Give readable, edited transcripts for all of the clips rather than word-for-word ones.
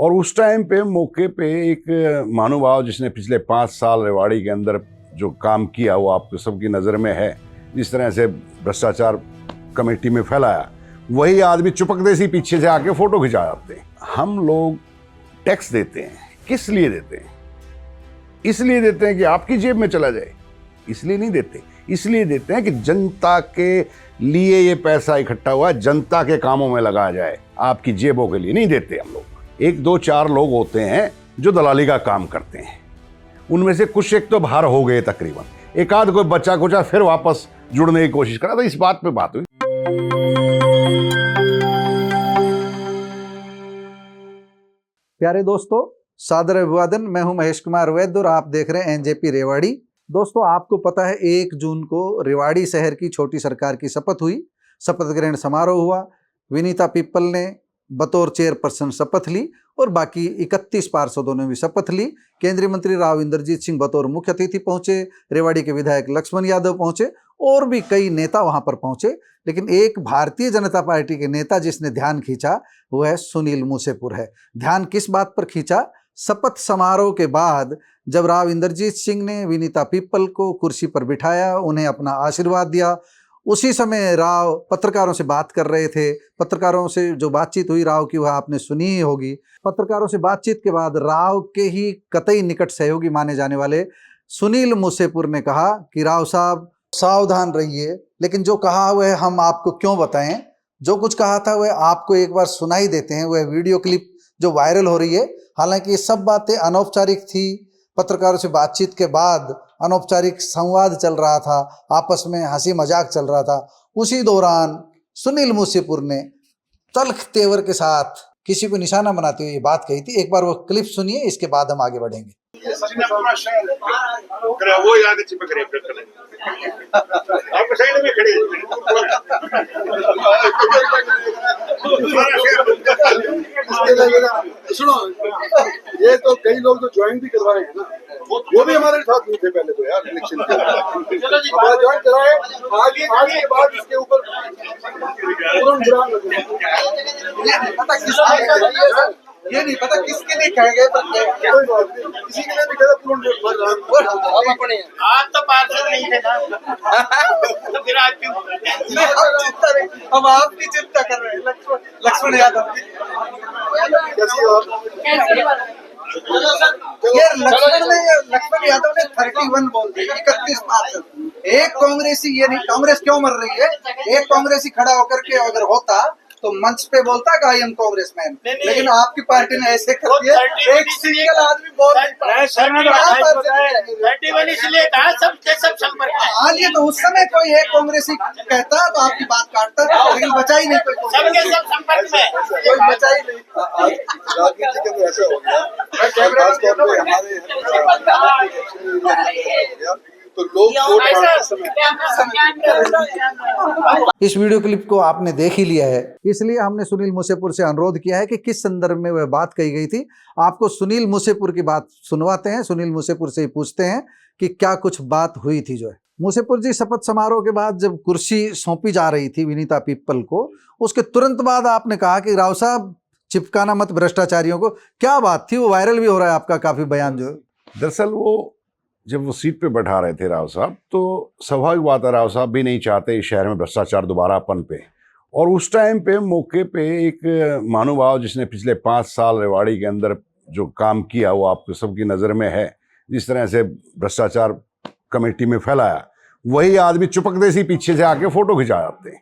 और उस टाइम पे मौके पे एक महानुभाव जिसने पिछले 5 साल रेवाड़ी के अंदर जो काम किया वो आपको सबकी नज़र में है, जिस तरह से भ्रष्टाचार कमेटी में फैलाया, वही आदमी चुपक देसी पीछे से आके फोटो खिंचा जाते हैं। हम लोग टैक्स देते हैं, किस लिए देते हैं? इसलिए देते हैं कि आपकी जेब में चला जाए, इसलिए नहीं देते। इसलिए देते हैं कि जनता के लिए ये पैसा इकट्ठा हुआ है, जनता के कामों में लगाया जाए, आपकी जेबों के लिए नहीं देते हम लोग। 1 2 4 लोग होते हैं जो दलाली का काम करते हैं, उनमें से कुछ एक तो बाहर हो गए तकरीबन, एक आध कोई बच्चा कुचा फिर वापस जुड़ने की कोशिश करा, तो इस बात पे बात हुई। प्यारे दोस्तों, सादर अभिवादन। मैं हूं महेश कुमार वैद्य और आप देख रहे हैं एनजेपी रेवाड़ी। दोस्तों, आपको पता है 1 जून को रेवाड़ी शहर की छोटी सरकार की शपथ हुई, शपथ ग्रहण समारोह हुआ। विनीता पिप्पल ने बतौर चेयरपर्सन शपथ ली और बाकी 31 पार्षदों ने भी शपथ ली। केंद्रीय मंत्री राव इंद्रजीत सिंह बतौर मुख्य अतिथि पहुंचे, रेवाड़ी के विधायक लक्ष्मण यादव पहुंचे और भी कई नेता वहां पर पहुंचे। लेकिन एक भारतीय जनता पार्टी के नेता जिसने ध्यान खींचा वो है सुनील मूसेपुर है। ध्यान किस बात पर खींचा? शपथ समारोह के बाद जब राव इंद्रजीत सिंह ने विनीता पिप्पल को कुर्सी पर बिठाया, उन्हें अपना आशीर्वाद दिया, उसी समय राव पत्रकारों से बात कर रहे थे। पत्रकारों से जो बातचीत हुई राव की वह आपने सुनी ही होगी। पत्रकारों से बातचीत के बाद राव के ही कतई निकट सहयोगी माने जाने वाले सुनील मूसेपुर ने कहा कि राव साहब सावधान रहिए, लेकिन जो कहा वह हम आपको क्यों बताएं। जो कुछ कहा था वह आपको एक बार सुनाई देते हैं, वह वीडियो क्लिप जो वायरल हो रही है। हालांकि ये सब बातें अनौपचारिक थी, पत्रकारों से बातचीत के बाद अनौपचारिक संवाद चल रहा था, आपस में हंसी मजाक चल रहा था। उसी दौरान सुनील मूसेपुर ने तल्ख तेवर के साथ किसी को निशाना बनाते हुए ये बात कही थी। एक बार वो क्लिप सुनिए, इसके बाद हम आगे बढ़ेंगे। वो याद चिपक रहे आप साइड में खड़े सुनो, ये तो कई लोग तो ज्वाइन भी करवाए हैं ना, वो भी हमारे साथ नहीं थे पहले तो यार इलेक्शन हमारा ज्वाइन कराए। आज के बाद इसके ऊपर ये नहीं पता किसके लिए कहे गए, किसी के लिए भी कहे आप तो पार्षद नहीं थे ना, फिर आज चिंता नहीं, हम आपकी चिंता कर रहे हैं। लक्ष्मण यादव लक्ष्मण यादव ने 31 बोल दिए, 31 पार्षद। एक कांग्रेसी, ये नहीं कांग्रेस क्यों मर रही है, एक कांग्रेसी खड़ा होकर के अगर होता तो मंच पे बोलता कि आई एम कांग्रेसमैन, लेकिन आपकी पार्टी ने ऐसे कर दिया। एक सिंगल आदमी बोल इसलिए कहा सब संपर्क। हाँ जी, तो उस समय कोई एक कांग्रेसी कहता तो आपकी बात काटता, लेकिन बचा ही नहीं कोई, सब संपर्क में कोई बचा ही नहीं। राजनीति के ऐसा हो गया तो लोग इस वीडियो क्लिप को आपने देख ही लिया है, इसलिए हमने सुनील मूसेपुर से अनुरोध किया है कि किस संदर्भ में वह बात कही गई थी। आपको सुनील मूसेपुर की बात सुनवाते हैं, सुनील मूसेपुर से ही पूछते हैं कि क्या कुछ बात हुई थी। जो है मूसेपुर जी, शपथ समारोह के बाद जब कुर्सी सौंपी जा रही थी विनीता पिप्पल को, उसके तुरंत बाद आपने कहा कि राव साहब चिपकाना मत भ्रष्टाचारियों को। क्या बात थी? वो वायरल भी हो रहा है आपका काफी बयान। जो दरअसल वो जब वो सीट पे बैठा रहे थे राव साहब, तो स्वाभाविक बात है राव साहब भी नहीं चाहते इस शहर में भ्रष्टाचार दोबारा पनपे। और उस टाइम पे मौके पे एक महानुभाव जिसने पिछले 5 साल रेवाड़ी के अंदर जो काम किया वो आपको सबकी नज़र में है, जिस तरह से भ्रष्टाचार कमेटी में फैलाया, वही आदमी चुपक देसी पीछे से आके फोटो खिंचा जाते हैं।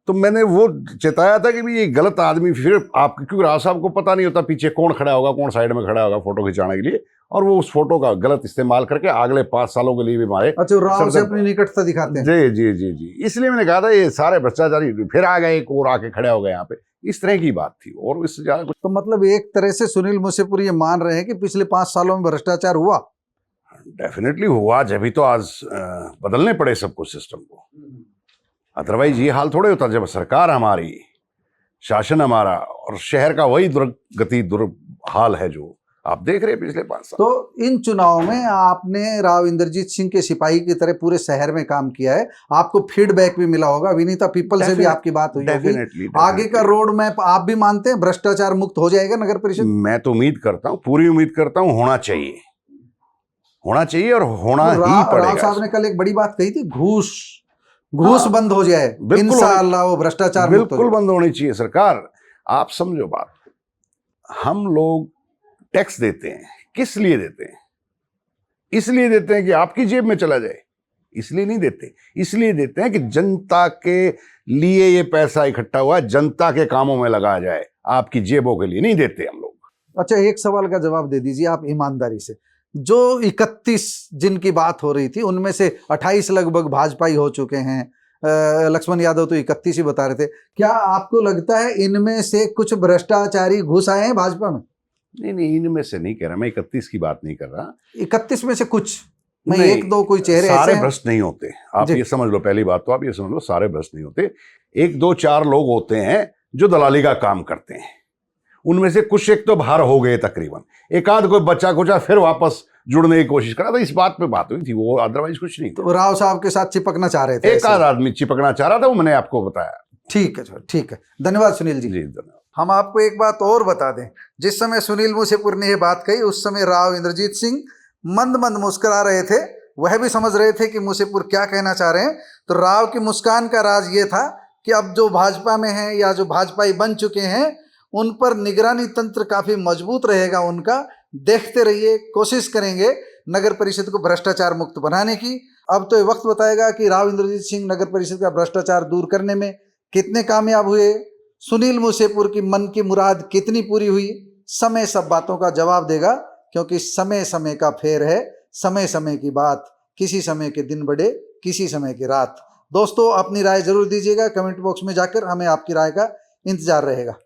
तो मैंने वो चेताया था कि भाई ये गलत आदमी, फिर आप क्योंकि राव साहब को पता नहीं होता पीछे कौन खड़ा होगा, कौन साइड में खड़ा होगा फोटो खिंचाने के लिए, और वो उस फोटो का गलत इस्तेमाल करके अगले 5 सालों के लिए भी मारे। अच्छा, राव से अपनी निकटता दिखाते हैं। जी जी जी जी, इसलिए मैंने कहा था ये सारे भ्रष्टाचारी फिर आ गए, एक और आके खड़े हो गए यहाँ पे, इस तरह की बात थी। और इससे ज्यादा कुछ तो मतलब एक तरह से सुनील मूसेपुर ये मान रहे हैं कि पिछले 5 सालों में भ्रष्टाचार हुआ। डेफिनेटली हुआ, जब ही तो आज बदलने पड़े सब कुछ सिस्टम को। अदरवाइज ये हाल थोड़े होता। जब सरकार हमारी, शासन हमारा और शहर का वही दुर्गति दुर्हाल है जो आप देख रहे हैं पिछले 5 साल। तो इन चुनाव में आपने राव इंद्रजीत सिंह के सिपाही की तरह पूरे शहर में काम किया है, आपको फीडबैक भी मिला होगा, विनीता पीपल से भी आपकी बात हुई होगी। आगे का रोड मैप आप भी मानते हैं भ्रष्टाचार मुक्त हो जाएगा नगर परिषद? मैं तो उम्मीद करता हूं, पूरी उम्मीद करता हूं, होना चाहिए और होना ही पड़ेगा। राव साहब ने कल एक बड़ी बात कही थी, घूस बंद हो जाए, इंशाअल्लाह वो भ्रष्टाचार बिल्कुल बंद होनी चाहिए। सरकार, आप समझो बात, हम लोग टैक्स देते हैं, किस लिए देते हैं? इसलिए देते हैं कि आपकी जेब में चला जाए, इसलिए नहीं देते। इसलिए देते हैं कि जनता के लिए ये पैसा इकट्ठा हुआ है, जनता के कामों में लगाया जाए, आपकी जेबों के लिए नहीं देते हम लोग। अच्छा, एक सवाल का जवाब दे दीजिए आप ईमानदारी से। जो 31 जिनकी बात हो रही थी उनमें से 28 लगभग भाजपाई हो चुके हैं, लक्ष्मण यादव तो 31 ही बता रहे थे। क्या आपको लगता है इनमें से कुछ भ्रष्टाचारी घुस आए हैं भाजपा में? नहीं, इनमें से नहीं कह रहा मैं, 31 की बात नहीं कर रहा। 31 में से कुछ, मैं एक दो कोई चेहरे सारे भ्रष्ट नहीं होते, आप ये समझ लो। पहली बात तो आप ये समझ लो, सारे भ्रष्ट नहीं होते। 1 2 4 लोग होते हैं जो दलाली का काम करते हैं, उनमें से कुछ एक तो बाहर हो गए तकरीबन, एक आध कोई बच्चा कुचा फिर वापस जुड़ने की कोशिश करा, तो इस बात पे बात हुई थी, वो अदरवाइज कुछ नहीं। तो राव साहब के साथ चिपकना चाह रहे थे, एक आध आदमी चिपकना चाह रहा था, वो मैंने आपको बताया। ठीक है, ठीक है, धन्यवाद सुनील जी। धन्यवाद। हम आपको एक बात और बता दें, जिस समय सुनील मूसेपुर ने ये बात कही उस समय राव इंद्रजीत सिंह मंद मंद मुस्कुरा रहे थे, वह भी समझ रहे थे कि मूसेपुर क्या कहना चाह रहे हैं। तो राव की मुस्कान का राज ये था कि अब जो भाजपा में हैं या जो भाजपाई बन चुके हैं उन पर निगरानी तंत्र काफ़ी मजबूत रहेगा उनका। देखते रहिए, कोशिश करेंगे नगर परिषद को भ्रष्टाचार मुक्त बनाने की। अब तो ये वक्त बताएगा कि राव इंद्रजीत सिंह नगर परिषद का भ्रष्टाचार दूर करने में कितने कामयाब हुए, सुनील मूसेपुर की मन की मुराद कितनी पूरी हुई। समय सब बातों का जवाब देगा, क्योंकि समय समय का फेर है, समय समय की बात, किसी समय के दिन बड़े, किसी समय की रात। दोस्तों, अपनी राय जरूर दीजिएगा कमेंट बॉक्स में जाकर, हमें आपकी राय का इंतजार रहेगा।